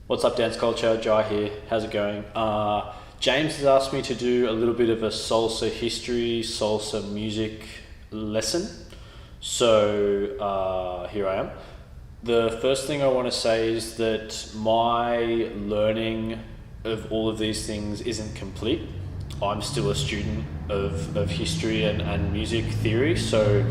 What's up, dance culture? Jai here. How's it going? James has asked me to do a little bit of a salsa history, salsa music lesson. So here I am. The first thing I want to say is that my learning of all of these things isn't complete. I'm still a student of history and music theory, so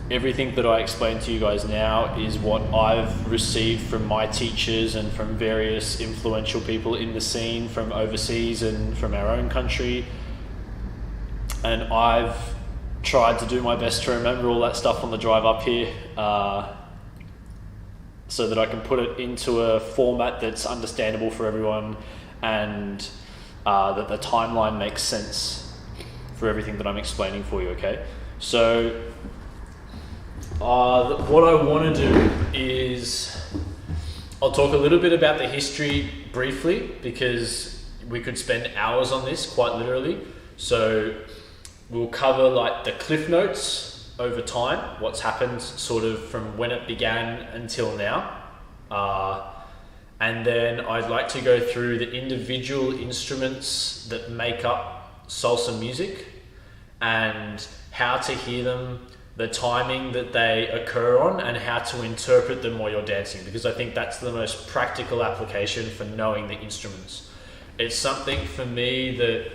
everything that I explain to you guys now is what I've received from my teachers and from various influential people in the scene from overseas and from our own country. And I've tried to do my best to remember all that stuff on the drive up here so that I can put it into a format that's understandable for everyone and that the timeline makes sense for everything that I'm explaining for you, okay? So what I want to do is I'll talk a little bit about the history briefly because we could spend hours on this quite literally. So we'll cover like the cliff notes over time, what's happened sort of from when it began until now. And then I'd like to go through the individual instruments that make up salsa music and how to hear them, the timing that they occur on, and how to interpret them while you're dancing, because I think that's the most practical application for knowing the instruments. It's something for me that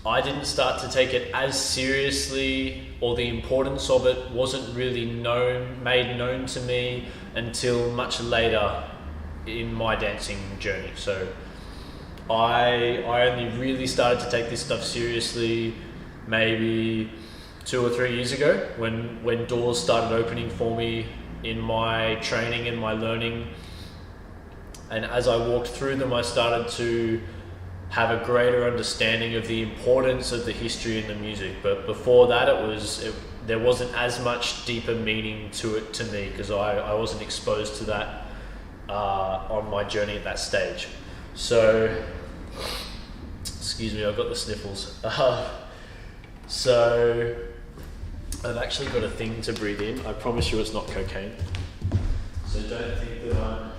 I didn't start to take it as seriously, or the importance of it wasn't really made known to me until much later in my dancing journey. So I only really started to take this stuff seriously maybe 2 or 3 years ago when doors started opening for me in my training and my learning. And as I walked through them, I started to have a greater understanding of the importance of the history and the music. But before that, there wasn't as much deeper meaning to it to me because I wasn't exposed to that on my journey at that stage. So, excuse me, I've got the sniffles. So I've actually got a thing to breathe in. I promise you it's not cocaine. So don't think that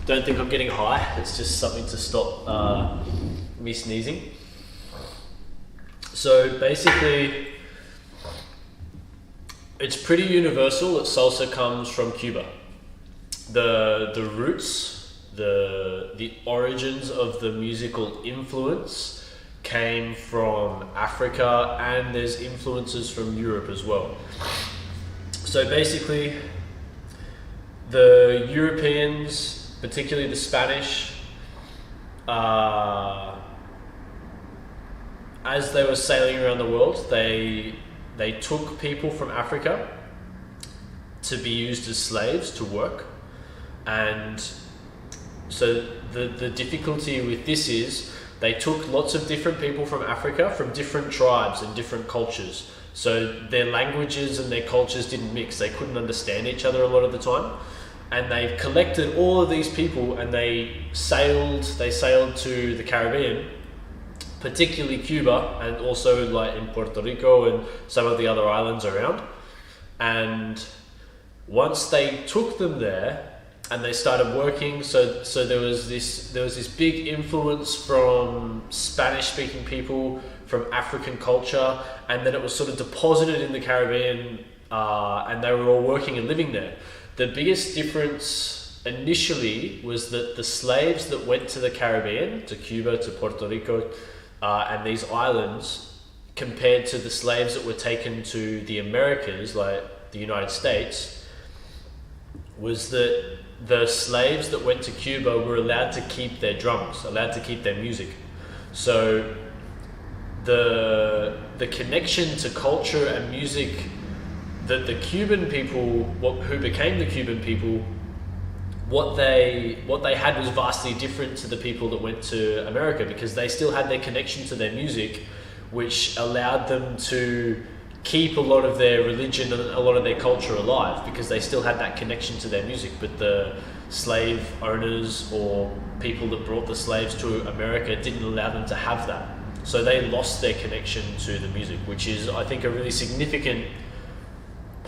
don't think I'm getting high. It's just something to stop me sneezing. So basically, it's pretty universal that salsa comes from Cuba. The roots, the origins of the musical influence came from Africa, and there's influences from Europe as well. So basically, the Europeans, particularly the Spanish, as they were sailing around the world, they took people from Africa to be used as slaves to work. And so the difficulty with this is they took lots of different people from Africa, from different tribes and different cultures. So their languages and their cultures didn't mix. They couldn't understand each other a lot of the time. And they collected all of these people and they sailed to the Caribbean, particularly Cuba, and also like in Puerto Rico and some of the other islands around. And once they took them there, and they started working, so there was this big influence from Spanish-speaking people, from African culture, and then it was sort of deposited in the Caribbean, and they were all working and living there. The biggest difference initially was that the slaves that went to the Caribbean, to Cuba, to Puerto Rico, and these islands, compared to the slaves that were taken to the Americas, like the United States, was that the slaves that went to Cuba were allowed to keep their drums, allowed to keep their music. So the connection to culture and music that the Cuban people, who became the Cuban people, what they had was vastly different to the people that went to America, because they still had their connection to their music, which allowed them to keep a lot of their religion and a lot of their culture alive, because they still had that connection to their music. But the slave owners or people that brought the slaves to America didn't allow them to have that. So they lost their connection to the music, which is, I think, a really significant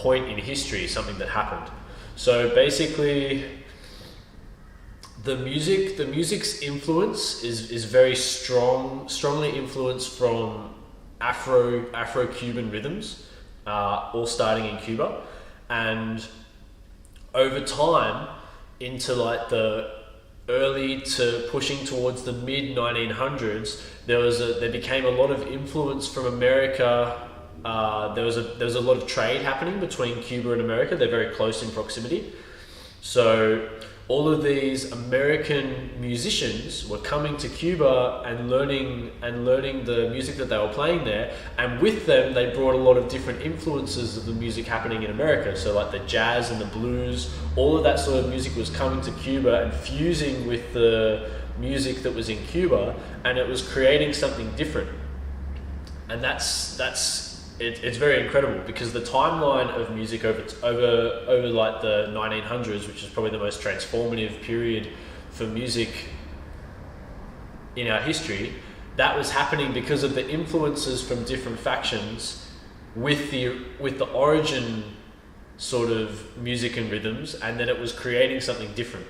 point in history, something that happened. So basically, the music's influence is very strongly influenced from Afro-Cuban rhythms, all starting in Cuba, and over time into like the early to pushing towards the mid 1900s, there became a lot of influence from America. There was a lot of trade happening between Cuba and America. They're very close in proximity, so all of these American musicians were coming to Cuba and learning the music that they were playing there, and with them they brought a lot of different influences of the music happening in America. So like the jazz and the blues, all of that sort of music was coming to Cuba and fusing with the music that was in Cuba, and it was creating something different. And it's very incredible, because the timeline of music over like the 1900s, which is probably the most transformative period for music in our history, that was happening because of the influences from different factions with the origin sort of music and rhythms, and then it was creating something different.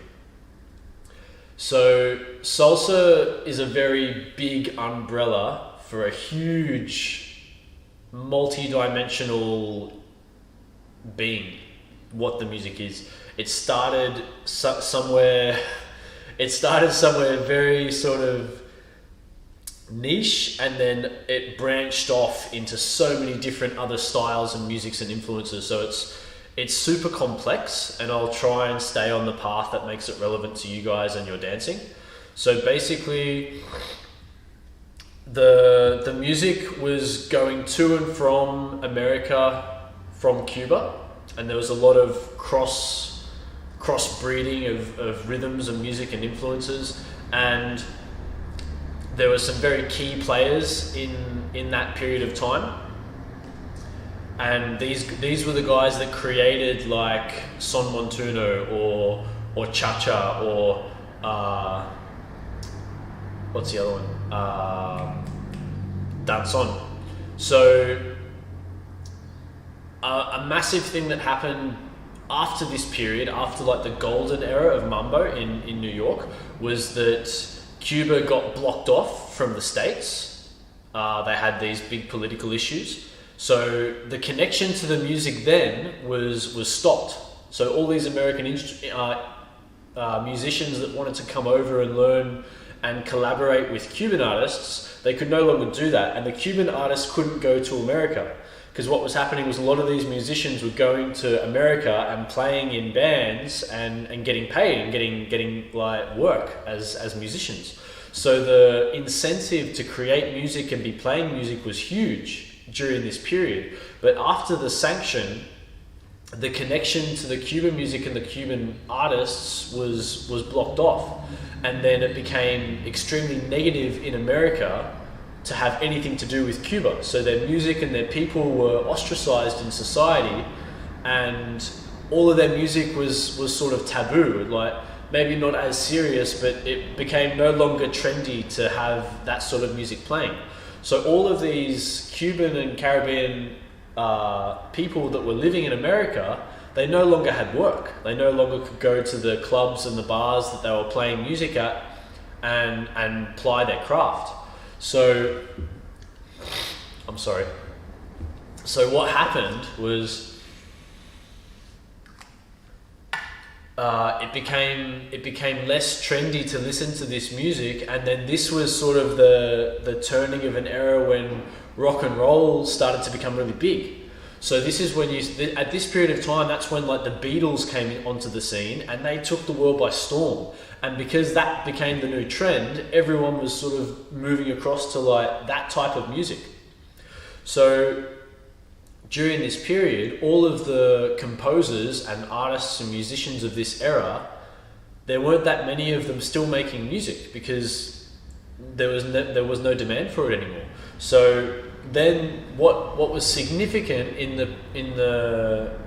So salsa is a very big umbrella for a huge multi-dimensional being, what the music is. It started somewhere very sort of niche, and then it branched off into so many different other styles and musics and influences. So it's super complex, and I'll try and stay on the path that makes it relevant to you guys and your dancing. So basically, the music was going to and from America from Cuba, and there was a lot of crossbreeding of rhythms and music and influences, and there were some very key players in that period of time, and these were the guys that created like Son Montuno or Cha-Cha or what's the other one? Danson. So a massive thing that happened after this period, after like the golden era of mambo in New York, was that Cuba got blocked off from the States. They had these big political issues. So the connection to the music then was stopped. So all these American musicians that wanted to come over and learn and collaborate with Cuban artists, they could no longer do that, and the Cuban artists couldn't go to America, because what was happening was a lot of these musicians were going to America and playing in bands and getting paid and getting like work as musicians. So the incentive to create music and be playing music was huge during this period. But after the sanction, the connection to the Cuban music and the Cuban artists was blocked off, and then it became extremely negative in America to have anything to do with Cuba. So their music and their people were ostracized in society, and all of their music was sort of taboo, like maybe not as serious, but it became no longer trendy to have that sort of music playing. So all of these Cuban and Caribbean people that were living in America, they no longer had work. They no longer could go to the clubs and the bars that they were playing music at and ply their craft. So, I'm sorry. So what happened was it became less trendy to listen to this music, and then this was sort of the turning of an era when rock and roll started to become really big. So this is when at this period of time, that's when like the Beatles came onto the scene, and they took the world by storm. And because that became the new trend, everyone was sort of moving across to like that type of music. So during this period, all of the composers and artists and musicians of this era, there weren't that many of them still making music, because there was no demand for it anymore. So then what was significant in the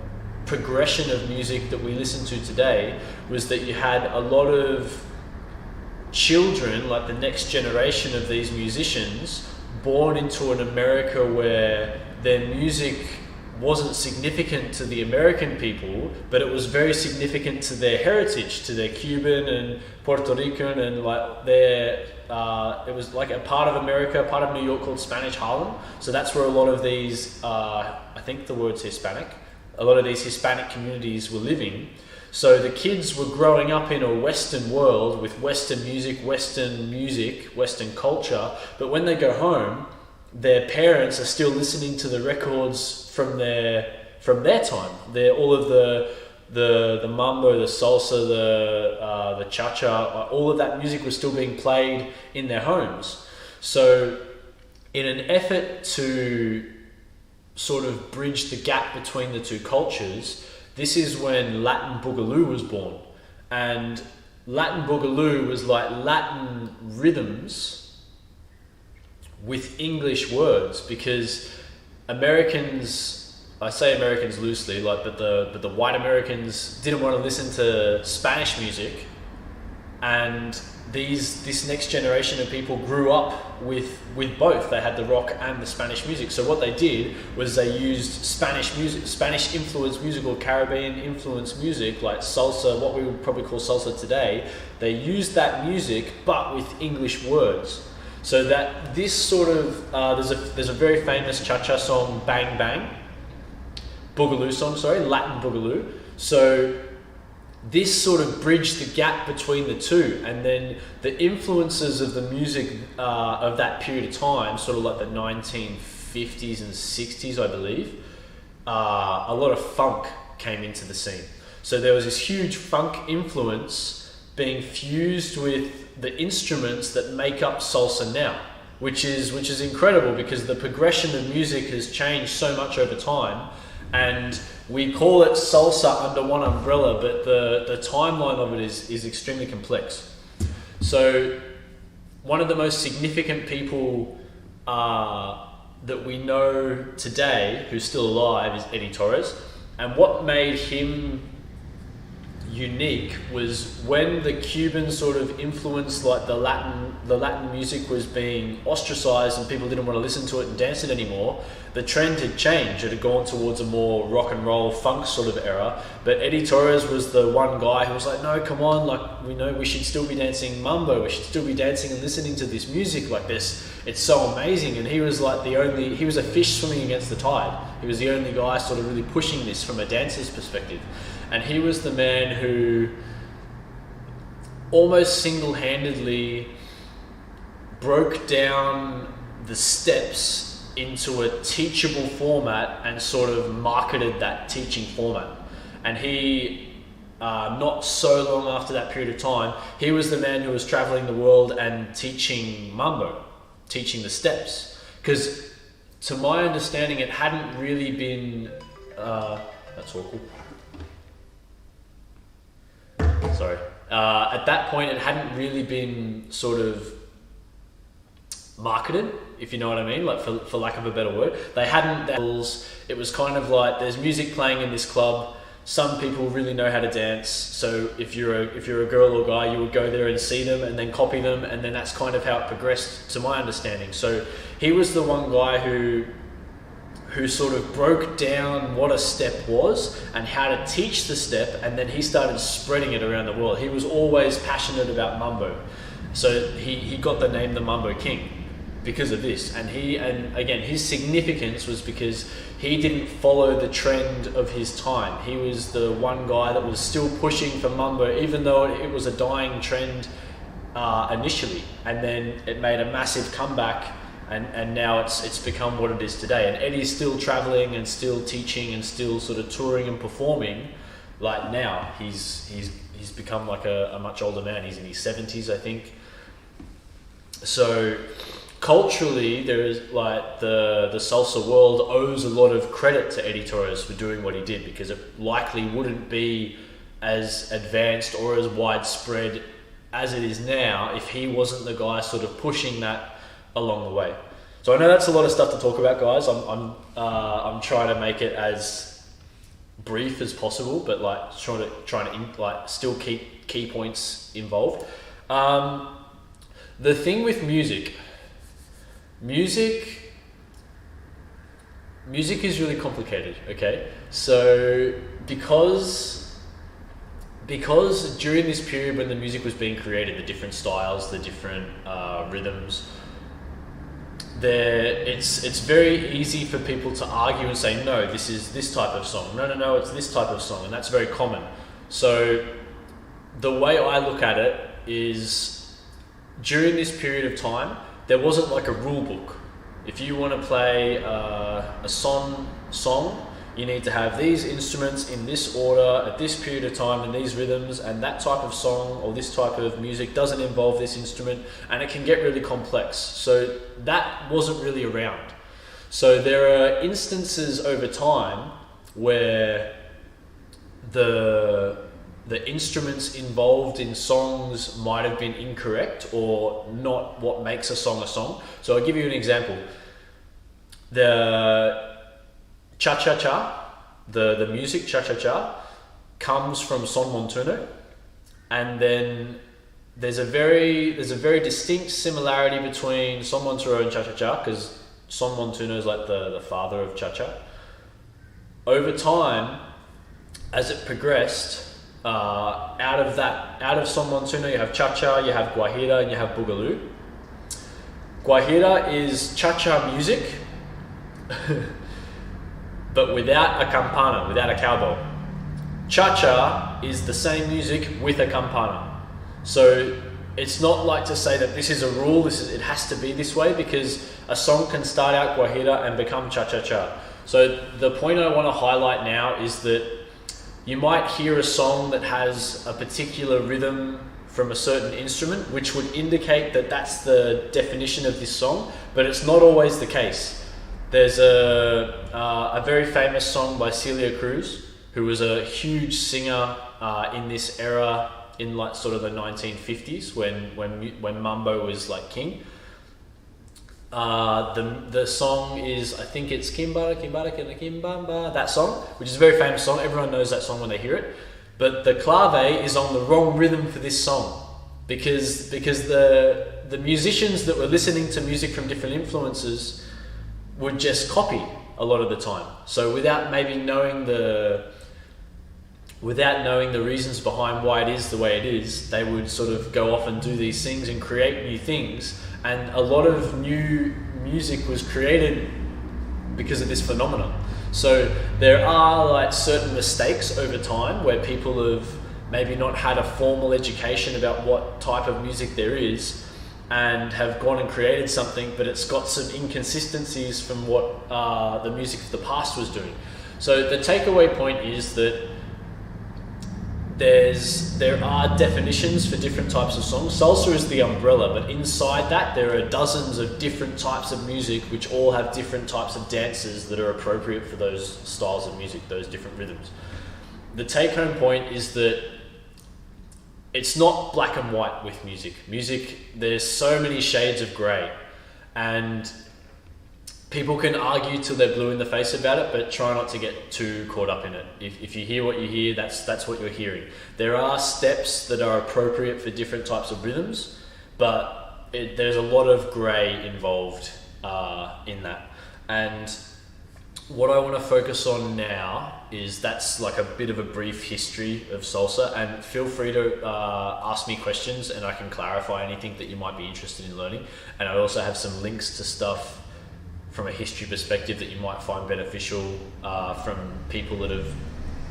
progression of music that we listen to today was that you had a lot of children, like the next generation of these musicians, born into an America where their music wasn't significant to the American people, but it was very significant to their heritage, to their Cuban and Puerto Rican and like their. It was like a part of America, part of New York called Spanish Harlem. So that's where a lot of these, I think the word's Hispanic, a lot of these Hispanic communities were living. So the kids were growing up in a Western world with Western music, Western culture. But when they go home, their parents are still listening to the records from their time. They're all of the mambo, the salsa, the cha-cha, all of that music was still being played in their homes. So in an effort to sort of bridge the gap between the two cultures, this is when Latin Boogaloo was born. And Latin Boogaloo was like Latin rhythms with English words, because Americans, I say Americans loosely, like, but the white Americans didn't want to listen to Spanish music, and this next generation of people grew up with both. They had the rock and the Spanish music. So what they did was they used Spanish music, Spanish influenced music or Caribbean influenced music, like salsa, what we would probably call salsa today. They used that music but with English words. So that this sort of there's a very famous cha-cha song, Bang Bang, Boogaloo song, Latin Boogaloo. So this sort of bridged the gap between the two, and then the influences of the music of that period of time, sort of like the 1950s and 60s, I believe, a lot of funk came into the scene. So there was this huge funk influence being fused with the instruments that make up salsa now, which is incredible, because the progression of music has changed so much over time, and we call it salsa under one umbrella, but the timeline of it is extremely complex. So one of the most significant people that we know today who's still alive is Eddie Torres, and what made him unique was when the Cuban sort of influence, like the Latin music was being ostracized and people didn't want to listen to it and dance it anymore. The trend had changed. It had gone towards a more rock and roll funk sort of era. But Eddie Torres was the one guy who was like, no, come on, like, we know we should still be dancing mambo. We should still be dancing and listening to this music like this. It's so amazing. And he was like he was a fish swimming against the tide. He was the only guy sort of really pushing this from a dancer's perspective. And he was the man who almost single-handedly broke down the steps into a teachable format and sort of marketed that teaching format. And he, not so long after that period of time, he was the man who was traveling the world and teaching mambo, teaching the steps. Because to my understanding, it hadn't really been, that's awkward. Sorry. At that point, it hadn't really been sort of marketed, if you know what I mean, like for lack of a better word. They hadn't. It was kind of like, there's music playing in this club. Some people really know how to dance. So if you're a girl or guy, you would go there and see them and then copy them, and then that's kind of how it progressed, to my understanding. So he was the one guy who sort of broke down what a step was and how to teach the step, and then he started spreading it around the world. He was always passionate about mambo, so he got the name the Mambo King because of this. And again, his significance was because he didn't follow the trend of his time. He was the one guy that was still pushing for mambo, even though it was a dying trend initially, and then it made a massive comeback. And now it's become what it is today. And Eddie's still traveling and still teaching and still sort of touring and performing. Like now, he's become like a much older man. He's in his 70s, I think. So culturally, there is like the salsa world owes a lot of credit to Eddie Torres for doing what he did, because it likely wouldn't be as advanced or as widespread as it is now if he wasn't the guy sort of pushing that along the way. So I know that's a lot of stuff to talk about, guys. I'm trying to make it as brief as possible, but like trying to like still keep key points involved. The thing with music music is really complicated, okay? So because during this period when the music was being created, the different styles, the different rhythms, it's very easy for people to argue and say, no, this is this type of song. No, it's this type of song, and that's very common. So the way I look at it is, during this period of time, there wasn't like a rule book. If you want to play a song, you need to have these instruments in this order at this period of time and these rhythms, and that type of song or this type of music doesn't involve this instrument, and it can get really complex. So that wasn't really around. So there are instances over time where the instruments involved in songs might have been incorrect or not what makes a song a song. So I'll give you an example. The cha-cha-cha, the music cha-cha-cha, comes from son montuno, and then there's a very distinct similarity between son montuno and cha-cha-cha, because son montuno is like the father of cha-cha. Over time, as it progressed, out of son montuno you have cha-cha, you have guajira, and you have boogaloo. Guajira is cha-cha music but without a campana, without a cowbell. Cha-cha is the same music with a campana. So it's not like to say that this is a rule, it has to be this way, because a song can start out guajira and become cha-cha-cha. So the point I want to highlight now is that you might hear a song that has a particular rhythm from a certain instrument, which would indicate that that's the definition of this song, but it's not always the case. There's a very famous song by Celia Cruz, who was a huge singer in this era, in like sort of the 1950s when mambo was like king. The song is, I think it's Kimbara, Kimbara, Kimbamba, that song, which is a very famous song. Everyone knows that song when they hear it. But the clave is on the wrong rhythm for this song, because the musicians that were listening to music from different influences would just copy a lot of the time. So without knowing the reasons behind why it is the way it is, they would sort of go off and do these things and create new things. And a lot of new music was created because of this phenomenon. So there are like certain mistakes over time where people have maybe not had a formal education about what type of music there is, and have gone and created something, but it's got some inconsistencies from what the music of the past was doing. So the takeaway point is that there are definitions for different types of songs. Salsa is the umbrella, but inside that there are dozens of different types of music which all have different types of dances that are appropriate for those styles of music, those different rhythms. The take-home point is that it's not black and white with music. Music, there's so many shades of grey, and people can argue till they're blue in the face about it, but try not to get too caught up in it. If you hear what you hear, that's what you're hearing. There are steps that are appropriate for different types of rhythms, but there's a lot of grey involved in that. And what I want to focus on now is that's like a bit of a brief history of salsa, and feel free to ask me questions and I can clarify anything that you might be interested in learning. And I also have some links to stuff from a history perspective that you might find beneficial from people that have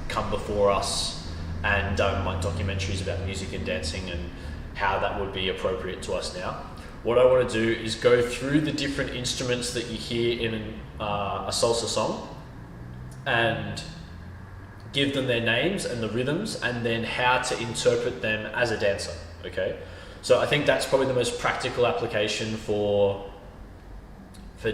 come before us and done like documentaries about music and dancing and how that would be appropriate to us now. What I want to do is go through the different instruments that you hear in a salsa song and give them their names and the rhythms, and then how to interpret them as a dancer, okay? So I think that's probably the most practical application for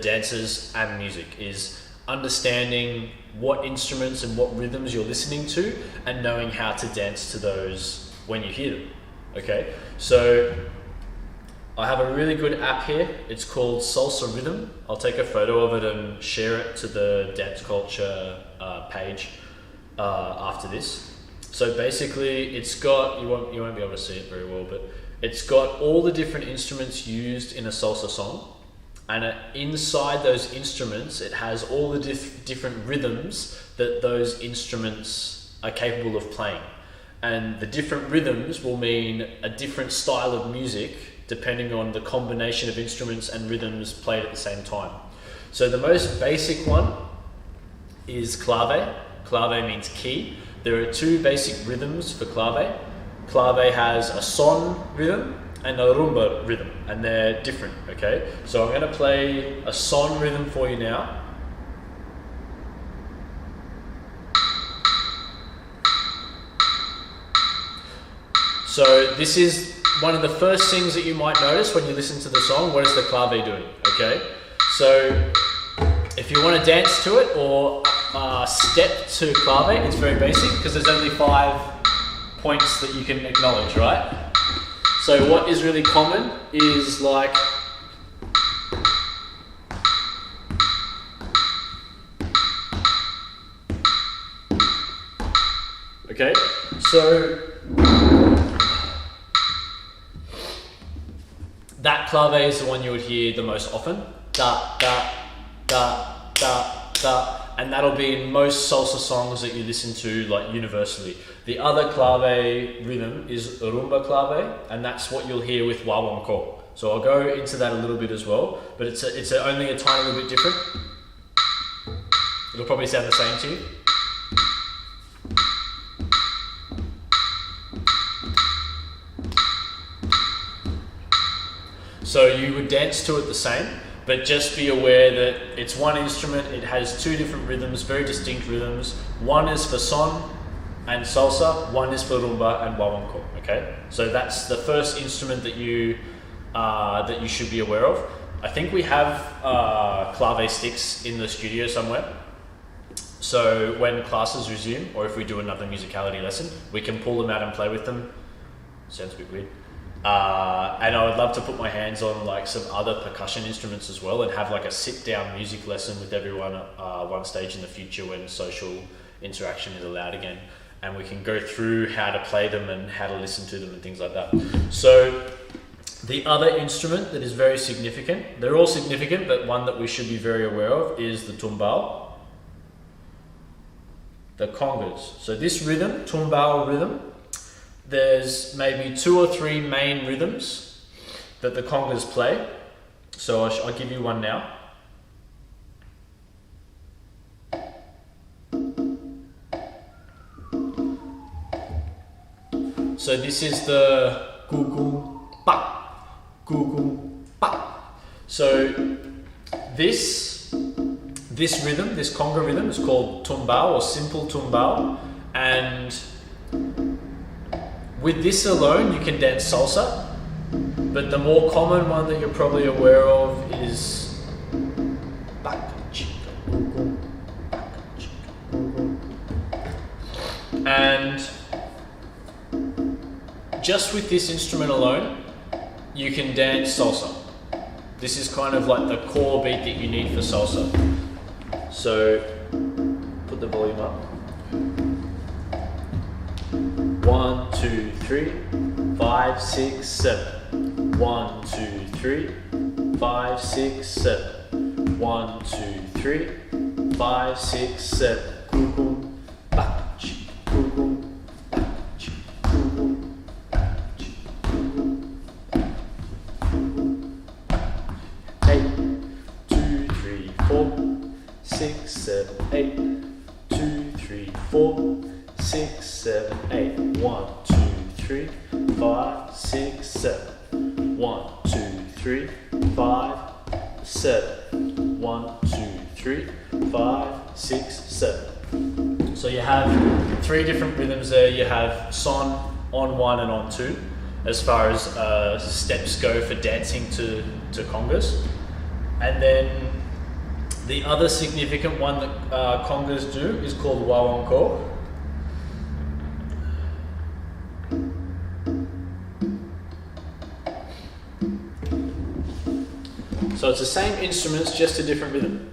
dancers and music, is understanding what instruments and what rhythms you're listening to and knowing how to dance to those when you hear them, okay? So I have a really good app here. It's called Salsa Rhythm. I'll take a photo of it and share it to the dance culture page after this. So basically it's got, you won't be able to see it very well, but it's got all the different instruments used in a salsa song. and inside those instruments, it has all the different rhythms that those instruments are capable of playing. And the different rhythms will mean a different style of music depending on the combination of instruments and rhythms played at the same time. So the most basic one is clave. Clave means key. There are two basic rhythms for clave. Clave has a son rhythm and a rumba rhythm, and they're different, okay? So I'm gonna play a son rhythm for you now. So this is one of the first things that you might notice when you listen to the song. What is the clave doing, okay? So if you want to dance to it or step to clave, it's very basic because there's only 5 points that you can acknowledge, right? So what is really common is like okay, so that clave is the one you would hear the most often. Da, da, da, da, da. And that'll be in most salsa songs that you listen to like universally. The other clave rhythm is rumba clave, and that's what you'll hear with wawanko. So I'll go into that a little bit as well, but it's only a tiny little bit different. It'll probably sound the same to you. So you would dance to it the same, but just be aware that it's one instrument, it has 2 different rhythms, very distinct rhythms. One is for son and salsa, one is for rumba and wawanko, okay? So that's the first instrument that you should be aware of. I think we have clave sticks in the studio somewhere. So when classes resume, or if we do another musicality lesson, we can pull them out and play with them. Sounds a bit weird. And I would love to put my hands on like some other percussion instruments as well and have like a sit-down music lesson with everyone at one stage in the future when social interaction is allowed again, and we can go through how to play them and how to listen to them and things like that. So the other instrument that is very significant, they're all significant, but one that we should be very aware of is the tumbao, the congas. So this rhythm, tumbao rhythm, there's maybe 2 or 3 main rhythms that the congas play. So I'll give you one now. So this is the gu pa, gu pa. So this rhythm, this conga rhythm is called tumbao or simple tumbao, and with this alone, you can dance salsa, but the more common one that you're probably aware of is and just with this instrument alone, you can dance salsa. This is kind of like the core beat that you need for salsa. So put the volume up. 1, 2, 3, 5, 6, 7. 1, 2, 3, 5, 6, 7. 1, 2, 3, 5, 6, 7. Boom, bach, boom, bach, boom, bach, boom, 8, 2, 3, 4, 6, 7, 8. 2, 3, 4, 6, 7, 8. 1, 2, 3, 5, 6, 7. 1, 2, 3, 5, 7. 1, 2, 3, 5, 6, 7. So you have 3 different rhythms there. You have son, on 1 and on 2, as far as steps go for dancing to congas. And then the other significant one that congas do is called wawanko. So it's the same instruments, just a different rhythm.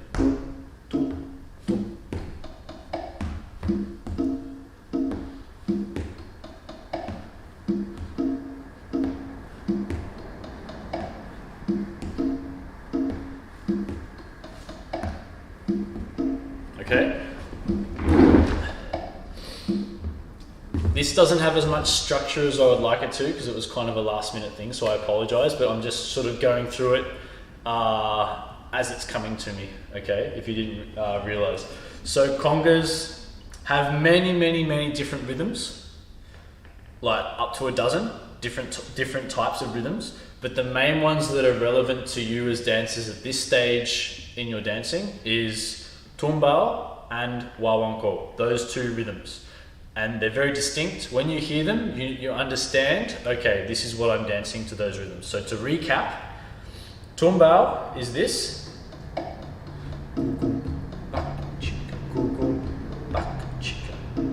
This doesn't have as much structure as I would like it to because it was kind of a last minute thing, so I apologize, but I'm just sort of going through it as it's coming to me, okay, if you didn't realize. So congas have many different rhythms, like up to a dozen different types of rhythms, but the main ones that are relevant to you as dancers at this stage in your dancing is tumbao and wawanko, those two rhythms. And they're very distinct. When you hear them, you understand, okay, this is what I'm dancing to those rhythms. So to recap, tumbao is this.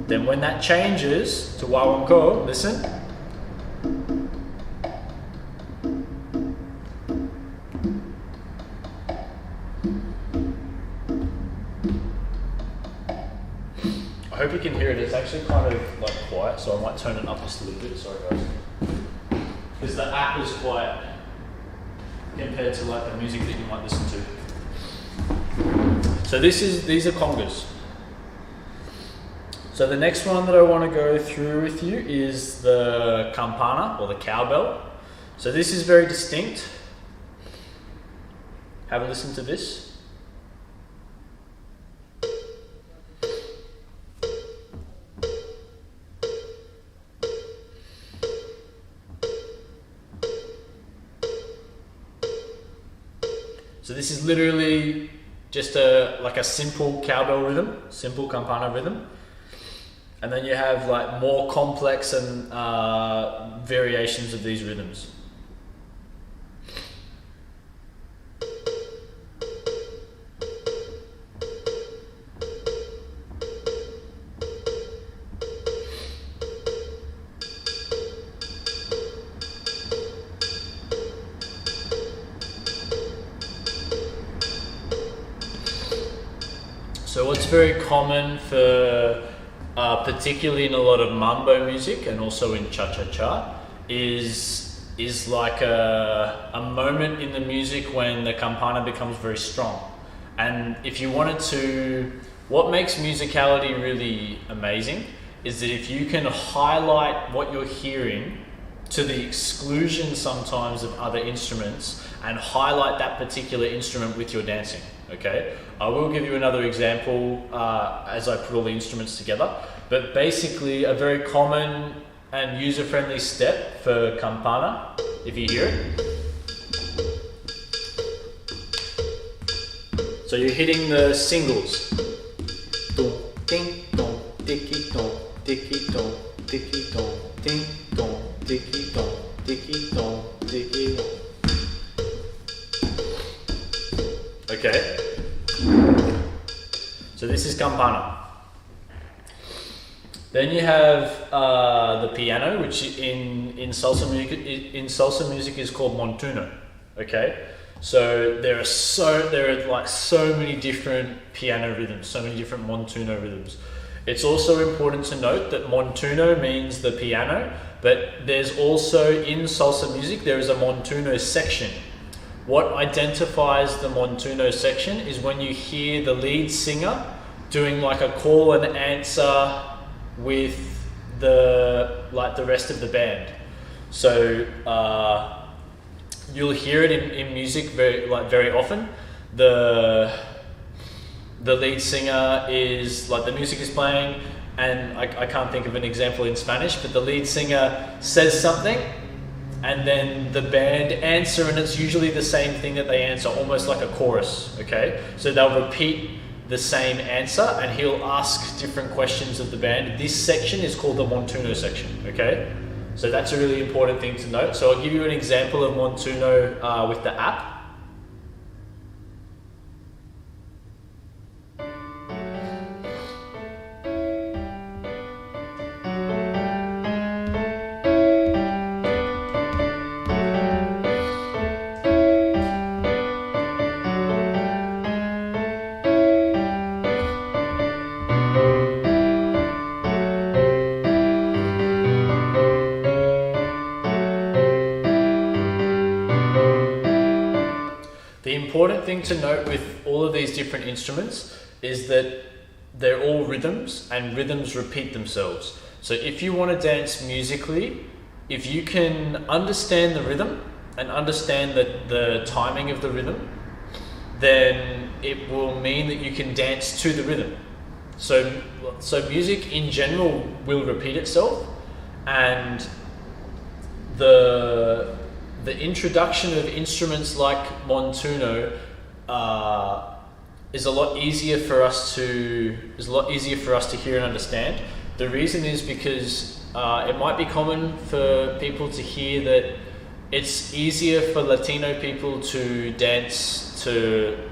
Then when that changes to wawanko, listen. I hope you can hear it. It's actually kind of like quiet, so I might turn it up just a little bit. Sorry guys, because the app is quiet compared to like the music that you might listen to. So these are congas. So the next one that I want to go through with you is the campana or the cowbell. So this is very distinct. Have a listen to this. So this is literally just like a simple cowbell rhythm, simple campana rhythm. And then you have like more complex and variations of these rhythms. So what's very common for particularly in a lot of mambo music and also in cha-cha-cha is like a moment in the music when the campana becomes very strong. And if you wanted to, what makes musicality really amazing is that if you can highlight what you're hearing to the exclusion sometimes of other instruments and highlight that particular instrument with your dancing, okay? I will give you another example as I put all the instruments together, but basically a very common and user-friendly step for campana, if you hear it. So you're hitting the singles. Dong, ding, dong, dicky, dong, dicky, dong, dicky, dong, ding, dong, dicky, dong, dicky, dong, dicky, dong. Okay. So this is campana. Then you have the piano, which in salsa music is called montuno. Okay, so there are like so many different piano rhythms, so many different montuno rhythms. It's also important to note that montuno means the piano, but there's also in salsa music there is a montuno section. What identifies the montuno section is when you hear the lead singer doing like a call and answer with the rest of the band. So you'll hear it in music very often. The lead singer is like, the music is playing and I can't think of an example in Spanish, but the lead singer says something and then the band answer, and it's usually the same thing that they answer, almost like a chorus, okay? So they'll repeat the same answer and he'll ask different questions of the band. This section is called the montuno section, okay? So that's a really important thing to note. So I'll give you an example of montuno with the app. The important thing to note with all of these different instruments is that they're all rhythms, and rhythms repeat themselves. So if you want to dance musically, if you can understand the rhythm and understand the timing of the rhythm, then it will mean that you can dance to the rhythm. So music in general will repeat itself, and the introduction of instruments like montuno is a lot easier for us to hear and understand. The reason is because it might be common for people to hear that it's easier for Latino people to dance to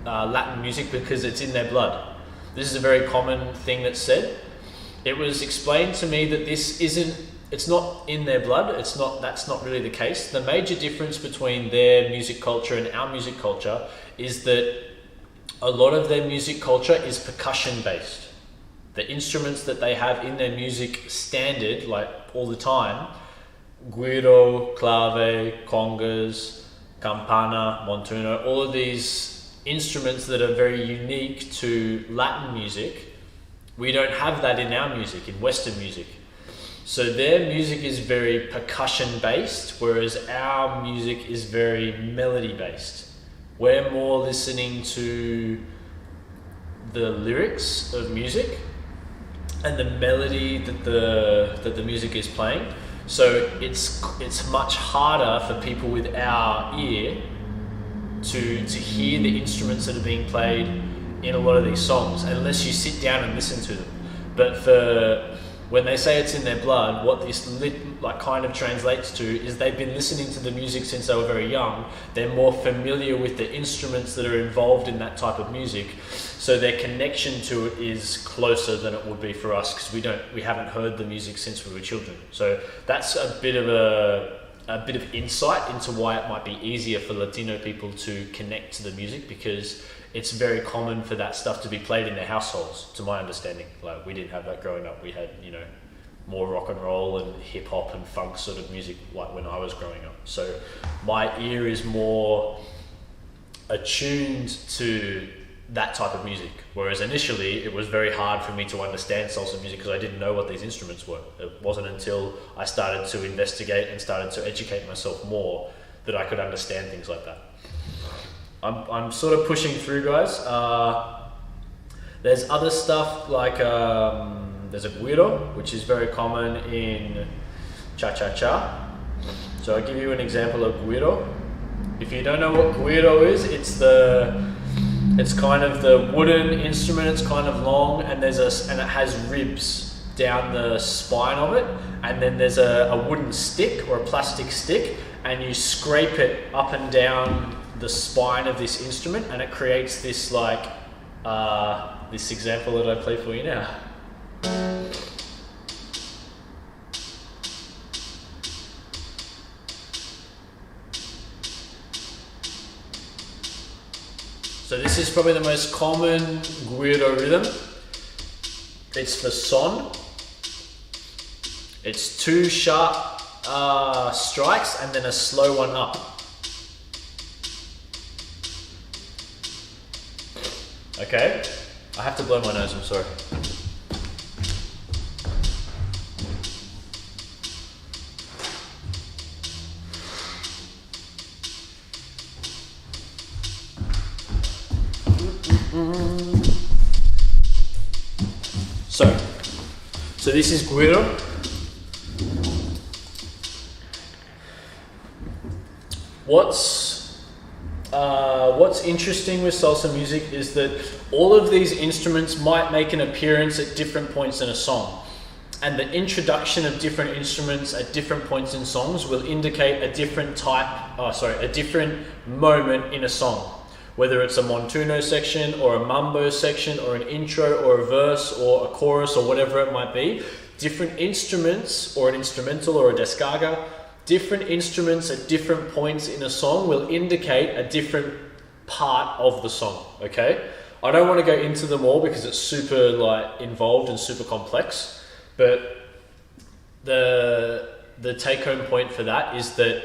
Latin music because it's in their blood. This is a very common thing that's said. It was explained to me that it's not in their blood. That's not really the case. The major difference between their music culture and our music culture is that a lot of their music culture is percussion based. The instruments that they have in their music standard, like all the time, guiro, clave, congas, campana, montuno, all of these instruments that are very unique to Latin music, we don't have that in our music, in Western music. So their music is very percussion based, whereas our music is very melody based. We're more listening to the lyrics of music and the melody that the music is playing. So it's much harder for people with our ear to hear the instruments that are being played in a lot of these songs, unless you sit down and listen to them. But when they say it's in their blood, what this kind of translates to is they've been listening to the music since they were very young. They're more familiar with the instruments that are involved in that type of music, so their connection to it is closer than it would be for us, because we haven't heard the music since we were children. So that's a bit of insight into why it might be easier for Latino people to connect to the music, because it's very common for that stuff to be played in their households, to my understanding. Like, we didn't have that growing up. We had, more rock and roll and hip hop and funk sort of music like when I was growing up. So my ear is more attuned to that type of music. Whereas initially it was very hard for me to understand salsa music because I didn't know what these instruments were. It wasn't until I started to investigate and started to educate myself more that I could understand things like that. I'm sort of pushing through, guys. There's other stuff like there's a guiro, which is very common in cha-cha-cha. So I'll give you an example of guiro. If you don't know what guiro is, it's kind of the wooden instrument. It's kind of long, and and it has ribs down the spine of it, and then there's a wooden stick or a plastic stick, and you scrape it up and down the spine of this instrument, and it creates this this example that I play for you now. So this is probably the most common guiro rhythm. It's for son. It's 2 sharp strikes and then a slow one up. Okay, I have to blow my nose, I'm sorry. So this is guiro. What's interesting with salsa music is that all of these instruments might make an appearance at different points in a song, and the introduction of different instruments at different points in songs will indicate a different moment in a song. Whether it's a montuno section or a mambo section or an intro or a verse or a chorus or whatever it might be, different instruments or an instrumental or a descarga, different instruments at different points in a song will indicate a different part of the song, okay? I don't want to go into them all because it's super involved and super complex, but the take-home point for that is that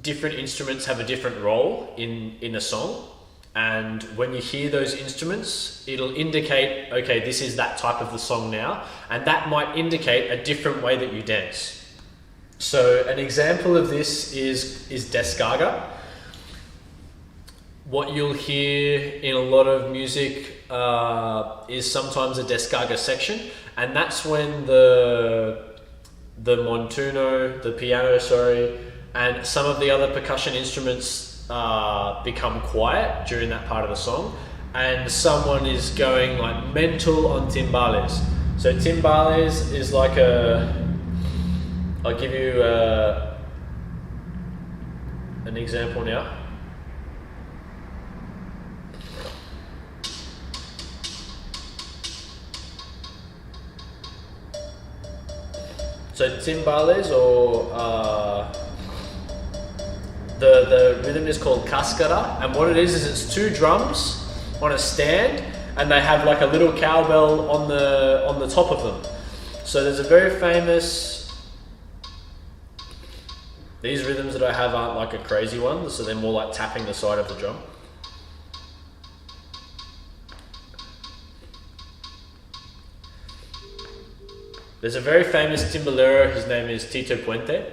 different instruments have a different role in a song, And when you hear those instruments, it'll indicate, okay, this is that type of the song now, and that might indicate a different way that you dance. So an example of this is descarga. What you'll hear in a lot of music is sometimes a descarga section, and that's when the montuno, the piano, and some of the other percussion instruments become quiet during that part of the song, and someone is going like mental on timbales. So timbales is like I'll give you an example now. So timbales, or the rhythm is called cascara, and what it is it's two drums on a stand, and they have like a little cowbell on the top of them. So there's a very famous. These rhythms that I have aren't like a crazy one, so they're more like tapping the side of the drum. There's a very famous timbalero, his name is Tito Puente,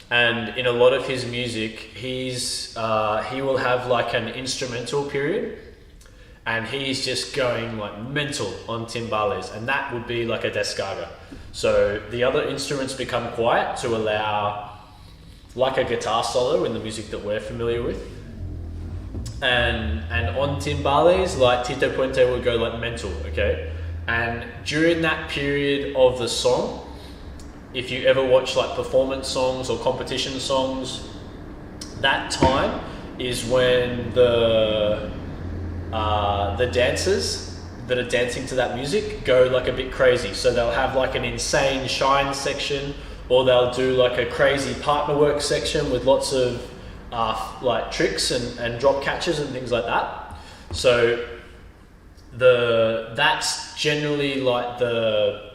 and in a lot of his music, he will have like an instrumental period, and he's just going like mental on timbales, and that would be like a descarga. So the other instruments become quiet to allow like a guitar solo in the music that we're familiar with. And on timbales, like Tito Puente would go like mental, okay? And during that period of the song, if you ever watch like performance songs or competition songs, that time is when the dancers that are dancing to that music go like a bit crazy. So they'll have like an insane shine section, or they'll do like a crazy partner work section with lots of like tricks and drop catches and things like that. So that's generally like the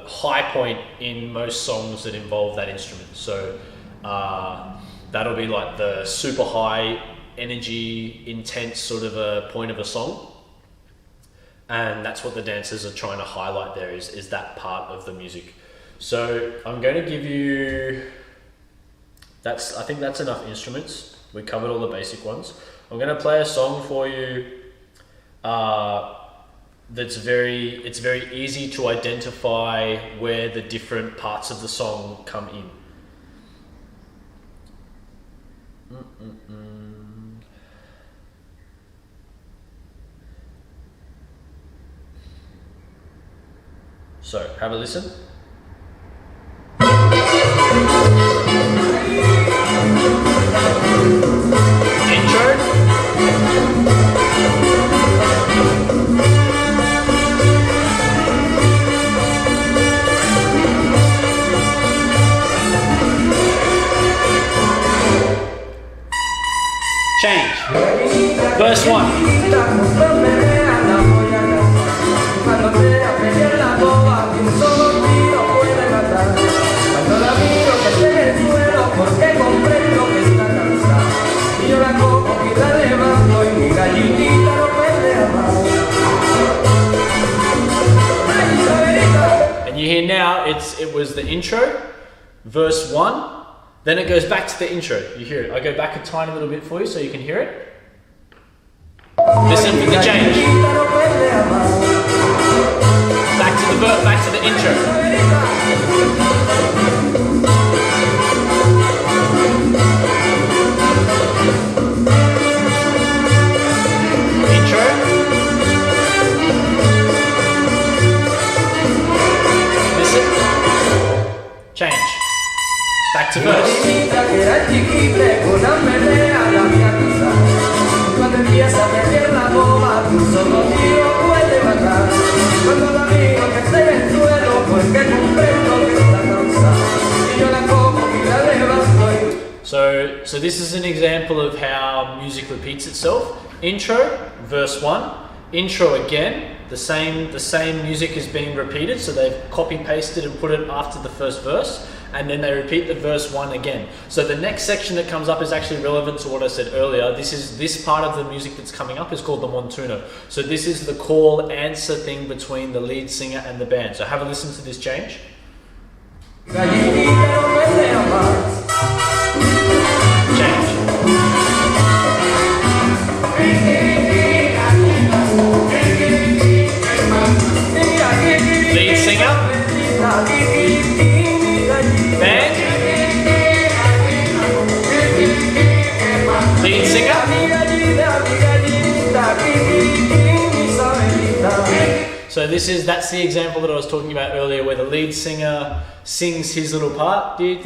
high point in most songs that involve that instrument. So that'll be like the super high energy, intense sort of a point of a song, and that's what the dancers are trying to highlight there is that part of the music. So I'm going to give you, I think that's enough instruments. We covered all the basic ones. I'm going to play a song for you it's very easy to identify where the different parts of the song come in. So have a listen. Intro. Change. Verse 1. And you hear now, it was the intro, verse 1. Then it goes back to the intro. You hear it. I go back a tiny little bit for you so you can hear it. Listen for the change. Back to the intro. Intro. Listen. Change. Back to verse. So this is an example of how music repeats itself. Intro, verse 1. Intro again. The same music is being repeated, so they've copy pasted and put it after the first verse. and then they repeat the verse 1 again. So the next section that comes up is actually relevant to what I said earlier. This part of the music that's coming up is called the montuno. So this is the call answer thing between the lead singer and the band. So have a listen to this change. Lead singer, band, lead singer. So that's the example that I was talking about earlier, where the lead singer sings his little part, and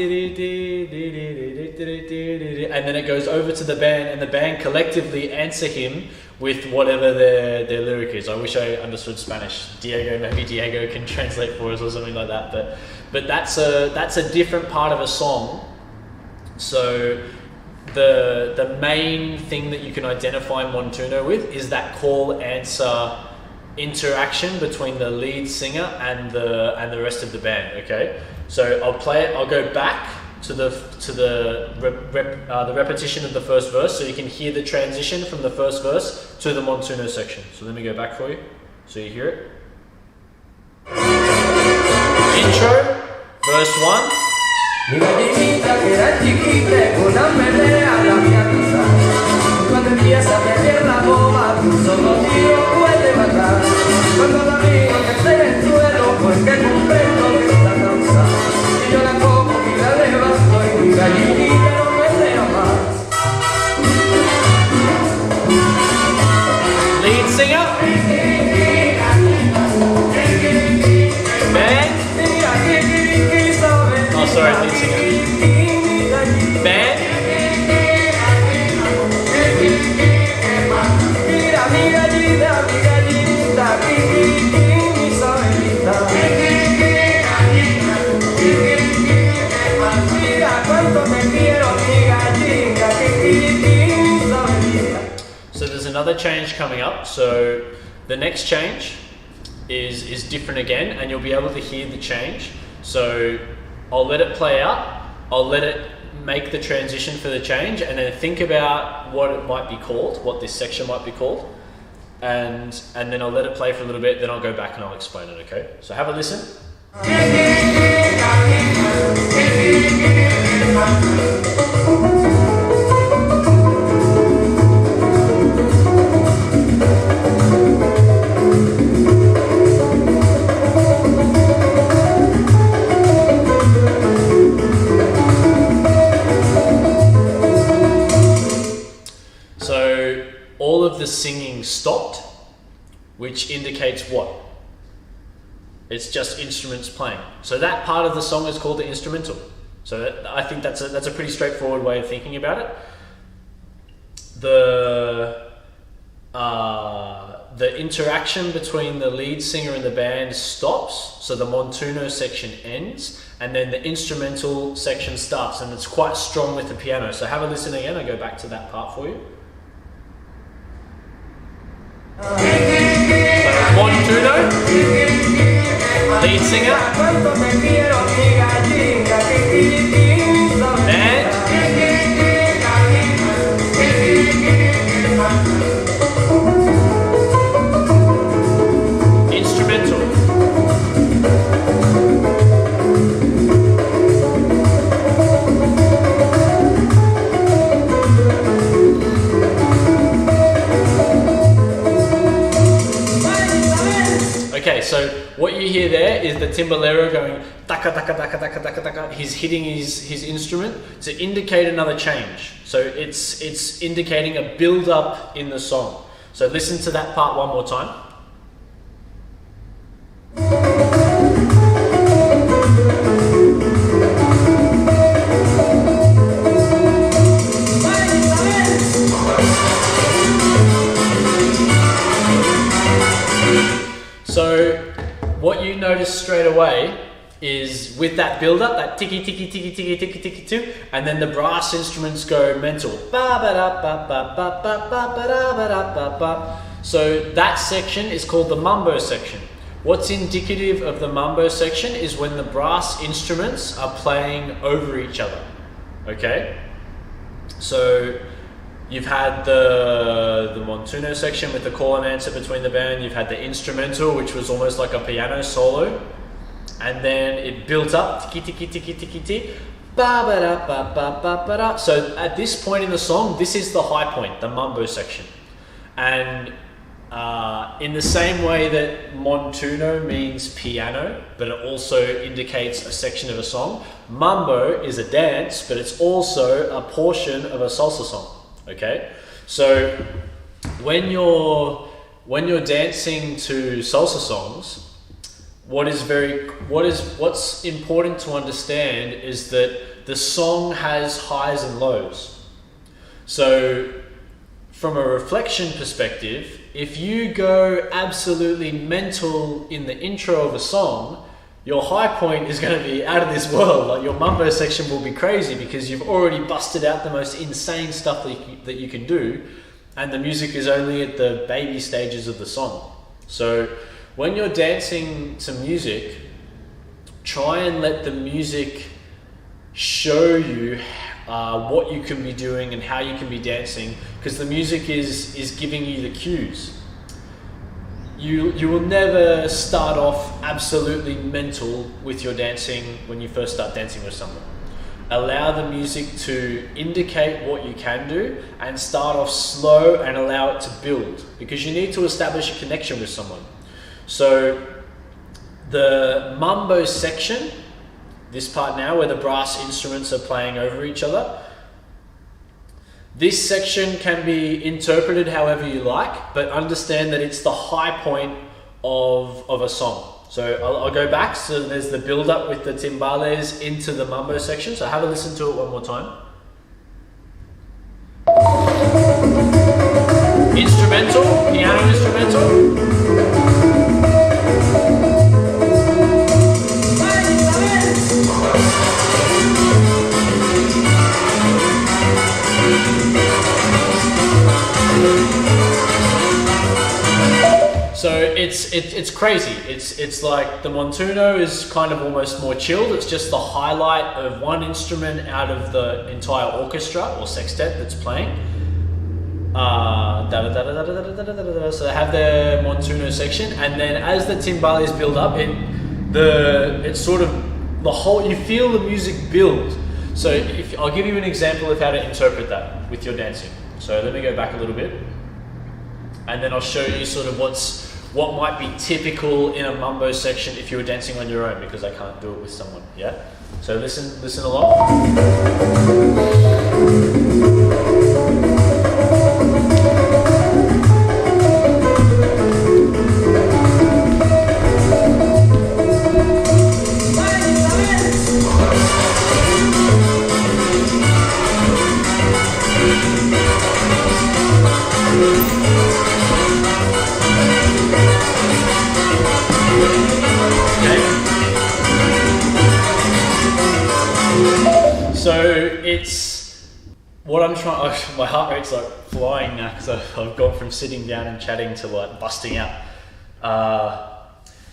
then it goes over to the band, and the band collectively answer him with whatever their lyric is. I wish I understood Spanish. Maybe Diego can translate for us or something like that. But that's a different part of a song. So the main thing that you can identify montuno with is that call answer interaction between the lead singer and the rest of the band. Okay, so I'll go back to the repetition of the first verse, so you can hear the transition from the first verse to the montuno section. So let me go back for you, so you hear it. Intro, verse 1. Mi gallinita que era chiquita con hambre a la piazza. Cuando empieza a meter la goma, un solo tiro puede matar. Cuando la amigo que esté en el suelo, pues que comprendo de esta causa. Si yo la como y la levanto y mi gallinita no me lea más. Lead singer. Band. Oh, sorry, lead singer. Band. So there's another change coming up. So the next change is different again, and you'll be able to hear the change. So I'll let it play out, I'll let it make the transition for the change, and then think about what it might be called, what this section might be called, and then I'll let it play for a little bit, then I'll go back and I'll explain it, okay? So have a listen. All of the singing stopped, which indicates what? It's just instruments playing. So that part of the song is called the instrumental. So I think that's a pretty straightforward way of thinking about it. The interaction between the lead singer and the band stops, so the montuno section ends, and then the instrumental section starts, and it's quite strong with the piano. So have a listen again. I'll go back to that part for you. Montuno, lead singer, band, instrumental. Okay, so what you hear there is the timbalero going taka taka taka taka taka taka. He's hitting his instrument to indicate another change. So it's indicating a build up in the song. So listen to that part one more time. So what you notice straight away is with that build up, that tiki tiki tiki tiki tiki tiki tiki, and then the brass instruments go mental. So that section is called the mambo section. What's indicative of the mambo section is when the brass instruments are playing over each other, okay? So you've had the montuno section with the call and answer between the band, you've had the instrumental, which was almost like a piano solo, and then it built up, tiki tiki tiki tiki tiki, ba ba da ba ba ba ba da. So at this point in the song, this is the high point, the mambo section. And in the same way that montuno means piano, but it also indicates a section of a song, mambo is a dance, but it's also a portion of a salsa song. Okay, so when you're dancing to salsa songs, what's important to understand is that the song has highs and lows. So from a reflection perspective, if you go absolutely mental in the intro of a song, your high point is going to be out of this world. Like your mambo section will be crazy because you've already busted out the most insane stuff that you can do, and the music is only at the baby stages of the song. So when you're dancing to music, try and let the music show you what you can be doing and how you can be dancing, because the music is giving you the cues. You will never start off absolutely mental with your dancing when you first start dancing with someone. Allow the music to indicate what you can do and start off slow and allow it to build, because you need to establish a connection with someone. So the mambo section, this part now where the brass instruments are playing over each other, this section can be interpreted however you like, but understand that it's the high point of a song. So I'll go back. So there's the build up with the timbales into the mambo section. So have a listen to it one more time. Instrumental, piano instrumental. So it's crazy. It's like the montuno is kind of almost more chilled. It's just the highlight of one instrument out of the entire orchestra or sextet that's playing. So they have the montuno section, and then as the timbales build up, it's sort of the whole. You feel the music build. So if I'll give you an example of how to interpret that with your dancing. So let me go back a little bit, and then I'll show you sort of what might be typical in a mambo section if you were dancing on your own, because I can't do it with someone. Yeah. So listen along. So it's what I'm trying. My heart rate's like flying now because I've gone from sitting down and chatting to like busting out,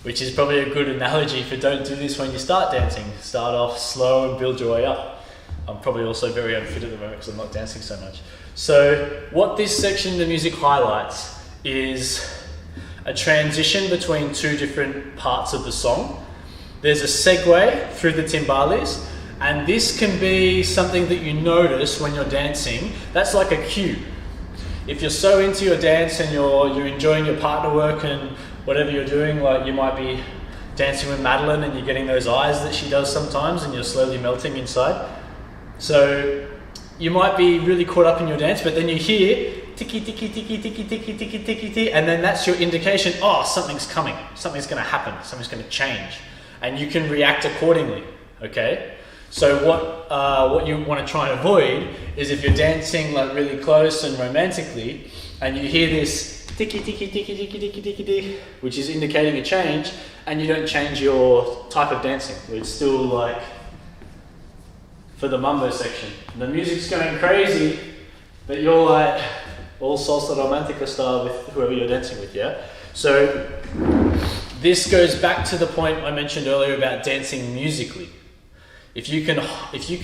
which is probably a good analogy for don't do this when you start dancing. Start off slow and build your way up. I'm probably also very unfit at the moment because I'm not dancing so much. So what this section of the music highlights is a transition between two different parts of the song. There's a segue through the timbales. And this can be something that you notice when you're dancing. That's like a cue. If you're so into your dance and you're enjoying your partner work and whatever you're doing, like you might be dancing with Madeline and you're getting those eyes that she does sometimes and you're slowly melting inside. So you might be really caught up in your dance, but then you hear tiki tiki tiki tiki tiki tiki tiki tiki, and then that's your indication, oh, something's coming, something's gonna happen, something's gonna change. And you can react accordingly, okay? So what you want to try and avoid is if you're dancing like really close and romantically, and you hear this tiki tiki tiki tiki tiki tiki tiki, which is indicating a change, and you don't change your type of dancing. It's still like for the mambo section, the music's going crazy, but you're like all salsa romantica style with whoever you're dancing with, yeah. So this goes back to the point I mentioned earlier about dancing musically. If you can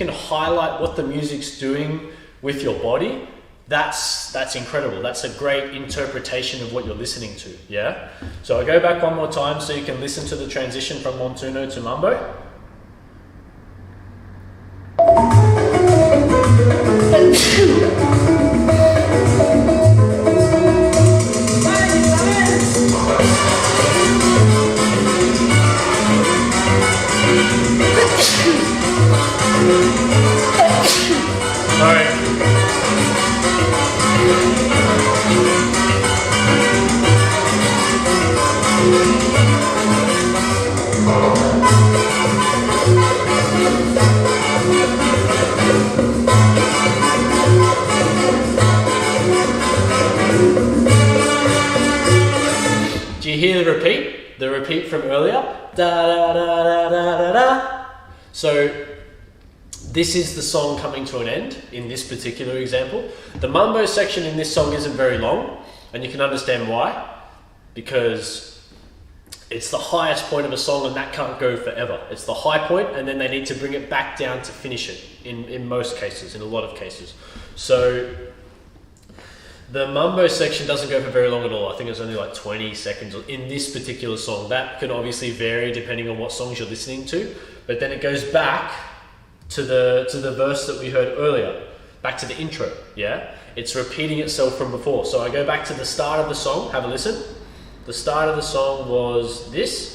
highlight what the music's doing with your body, that's incredible. That's a great interpretation of what you're listening to. Yeah. So I go back one more time so you can listen to the transition from Montuno to Mambo. Do you hear the repeat? The repeat from earlier? Da da da da da da da. So this is the song coming to an end in this particular example. The mambo section in this song isn't very long, and you can understand why. Because it's the highest point of a song and that can't go forever. It's the high point and then they need to bring it back down to finish it in most cases, in a lot of cases. So the mambo section doesn't go for very long at all. I think it's only like 20 seconds in this particular song. That can obviously vary depending on what songs you're listening to, but then it goes back to the verse that we heard earlier, back to the intro, yeah? It's repeating itself from before. So I go back to the start of the song, have a listen. The start of the song was this.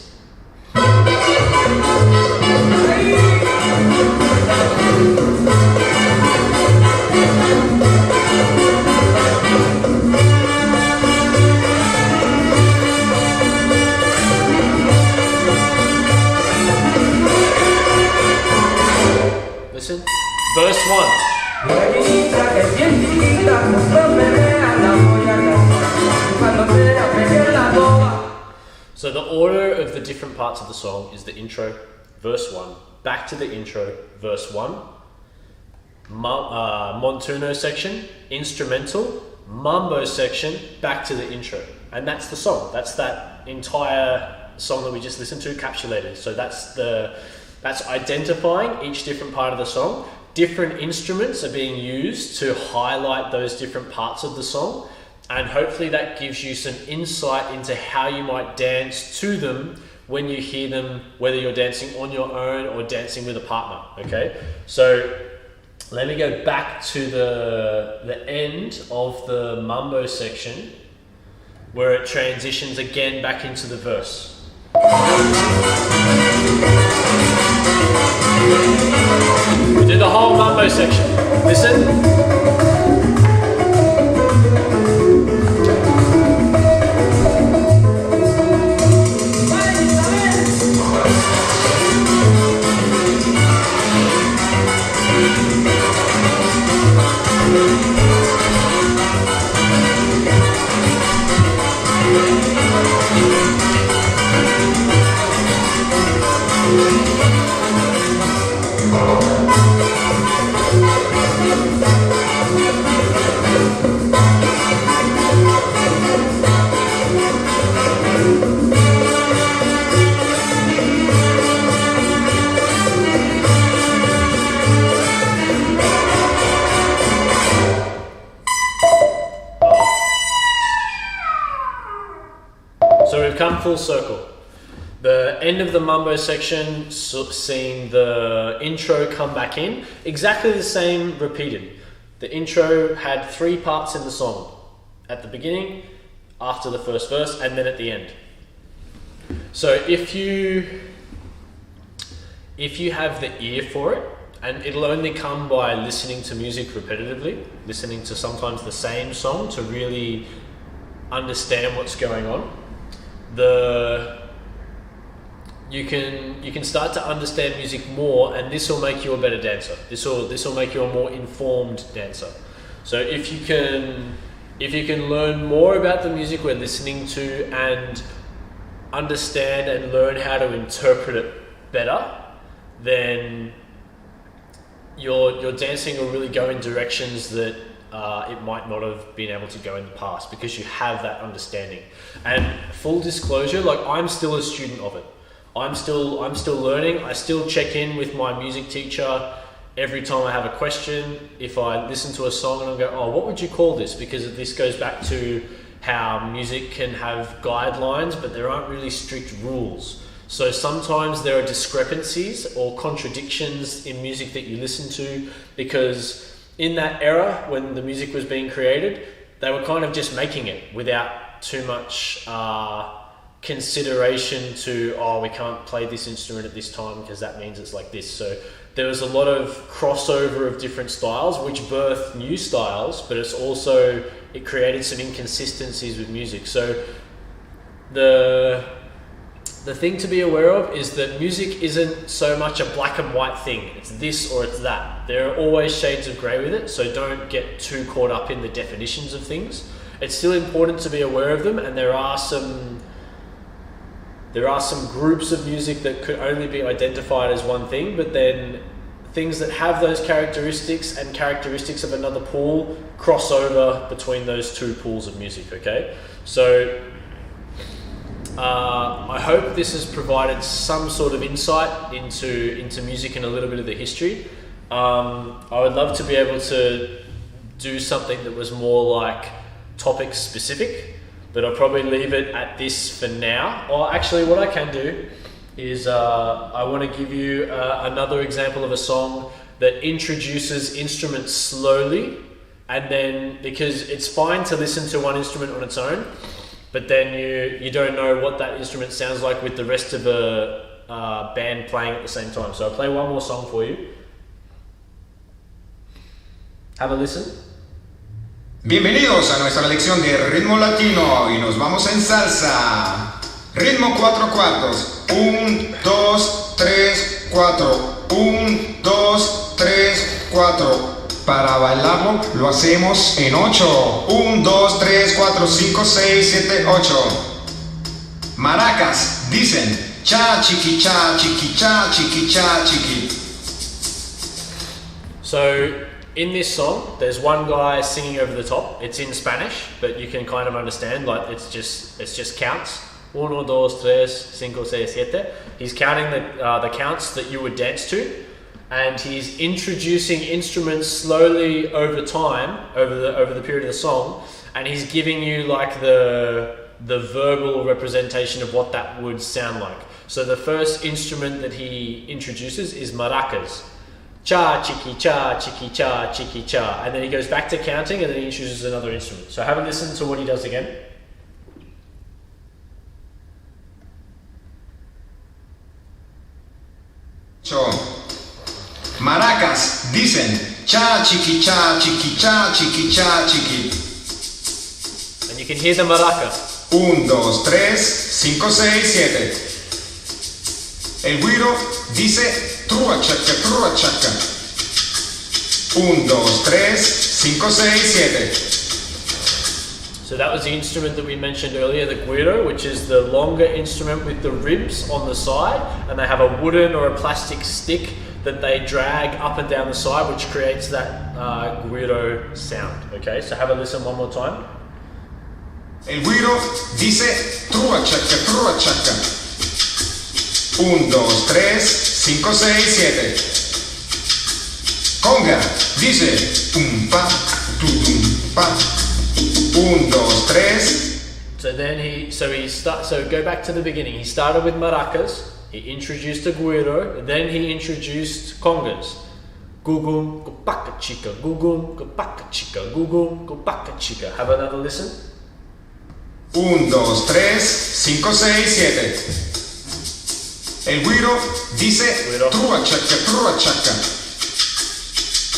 Listen. Verse 1. So the order of the different parts of the song is the intro, verse 1, back to the intro, verse 1, Montuno section, instrumental, mambo section, back to the intro. And that's the song. That's that entire song that we just listened to encapsulated. So that's identifying each different part of the song. Different instruments are being used to highlight those different parts of the song. And hopefully that gives you some insight into how you might dance to them when you hear them, whether you're dancing on your own or dancing with a partner, okay? So let me go back to the end of the mambo section where it transitions again back into the verse. We do the whole mambo section. Listen. So we've come full circle. The end of the mambo section, seeing the intro come back in, exactly the same repeated. The intro had 3 parts in the song. At the beginning, after the first verse, and then at the end. So if you have the ear for it, and it'll only come by listening to music repetitively, listening to sometimes the same song to really understand what's going on, you can start to understand music more, and this will make you a better dancer. This will make you a more informed dancer. So if you can learn more about the music we're listening to and understand and learn how to interpret it better, then your dancing will really go in directions that it might not have been able to go in the past because you have that understanding. And full disclosure, like I'm still a student of it. I'm still learning. I still check in with my music teacher every time I have a question. If I listen to a song and I go, oh, what would you call this? Because this goes back to how music can have guidelines, but there aren't really strict rules. So sometimes there are discrepancies or contradictions in music that you listen to, because in that era when the music was being created, they were kind of just making it without too much consideration to, oh, we can't play this instrument at this time because that means it's like this. So there was a lot of crossover of different styles which birthed new styles, but it created some inconsistencies with music. So the thing to be aware of is that music isn't so much a black and white thing. It's this or it's that. There are always shades of grey with it, so don't get too caught up in the definitions of things. It's still important to be aware of them, and there are some groups of music that could only be identified as one thing, but then things that have those characteristics and characteristics of another pool cross over between those two pools of music, okay? So I hope this has provided some sort of insight into music and a little bit of the history. I would love to be able to do something that was more like topic specific, but I'll probably leave it at this for now. Or actually what I can do is I want to give you another example of a song that introduces instruments slowly, and then, because it's fine to listen to one instrument on its own, but then you don't know what that instrument sounds like with the rest of the band playing at the same time. So I'll play one more song for you. Have a listen. Bienvenidos a nuestra lección de ritmo latino y nos vamos en salsa. Ritmo 4/4. 1, 2, 3, 4. 1, 2, 3, 4. Para bailarlo lo hacemos en 8. 1, 2, 3, 4, 5, 6, 7, 8. Maracas dicen cha, chiqui, cha, chiqui, cha, chiqui, cha, chiqui. So in this song, there's one guy singing over the top. It's in Spanish, but you can kind of understand, like it's just counts. 1, 2, 3, 5, 6, 7. He's counting the counts that you would dance to, and he's introducing instruments slowly over time, over the period of the song, and he's giving you like the verbal representation of what that would sound like. So the first instrument that he introduces is maracas. Cha, chiki, cha, chiki, cha, chiki, cha. And then he goes back to counting, and then he introduces another instrument. So have a listen to what he does again. Maracas dicen cha, chiqui, cha, chiqui, cha, chiqui, cha, chiqui. And you can hear the maraca. 1, 2, 3, 5, 6, 7. El güiro dice trua, chaca, trua, chaca. 1, 2, 3, 5, 6, 7. So that was the instrument that we mentioned earlier, the guiro, which is the longer instrument with the ribs on the side, and they have a wooden or a plastic stick that they drag up and down the side, which creates that guiro sound. Okay, so have a listen one more time. El güiro dice trua, chaca, trua, chaca. 1, 2, 3, 5, 6, 7. Conga dice pa, pa. 1, 2, 3. So go back to the beginning. He started with maracas. He introduced a guiro. Then he introduced congas. Gugum, gupaka chica, gugum, gupaka chica, gugum, gupaka chica. Have another listen. 1, 2, 3, 5, 6, 7. El güiro dice trua, chaca, trua, chaca.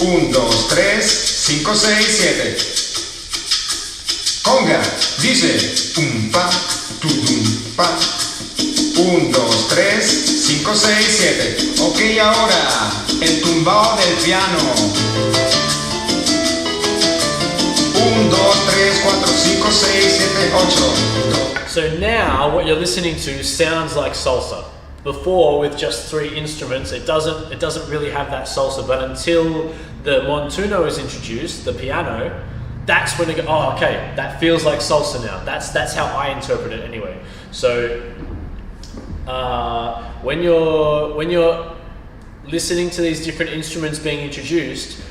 1, 2, 3, 5, 6, 7. Conga dice pa, pa. 1, 2, 3, 5, 6, 7. Ok, ahora el tumbao del piano. 1, 2, 3, 4, 5, 6, 7, 8. So now what you're listening to sounds like salsa. Before, with just 3 instruments, it doesn't really have that salsa, but until the montuno is introduced, the piano, that's when you go, oh, okay, that feels like salsa now. That's how I interpret it anyway. So when you're listening to these different instruments being introduced,